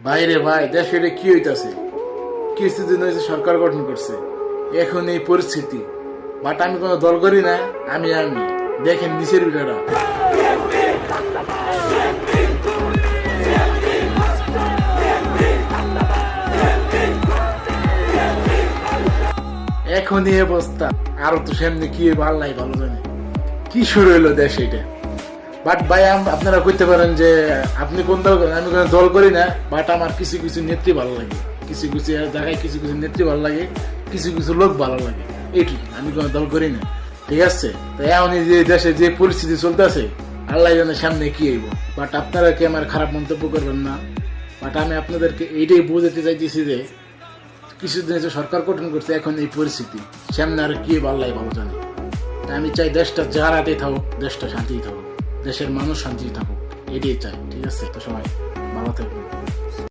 বাইরে ভাই দেশে এটা কি হইতাছে? কিছুদিন হয়েছে সরকার গঠন করছে, এখন এই পরিস্থিতি। বাট আমি কোনো দল করি না, আমি দেখেন নিচের ভিডিওটা। এখন এই অবস্থা, আরো তো সামনে কি আল্লাহ ভালো জানে কি শুরু হইলো দেশে এটা। বাট ভাই আপনারা করতে পারেন যে আপনি কোন দল করেন, আমি কোনো দল করি না। বাট আমার কিছু কিছু নেত্রী ভালো লাগে, কিছু কিছু জায়গায় কিছু কিছু নেত্রী ভালো লাগে, কিছু কিছু লোক ভালো লাগে, এটি আমি কোনো দল করি না। ঠিক আছে, তো এখন এই যে দেশে যে পরিস্থিতি চলতেছে, আল্লাহ জানে সামনে কি হইব। বাট আপনারা কি আমার খারাপ মন্তব্য করবেন না। বাট আমি আপনাদেরকে এইটাই বোঝাতে চাইতেছি যে কিছুদিন হচ্ছে সরকার গঠন করছে, এখন এই পরিস্থিতি সামনে আর কি আল্লাহ ভালো জানে। আমি চাই দেশটা যার হাতেই থাকুক, দেশটা শান্তি থাকুক, দেশের মানুষ শান্তি থাকুক, এটাই চাই। ঠিক আছে, তো সবাই ভালো থাকবেন।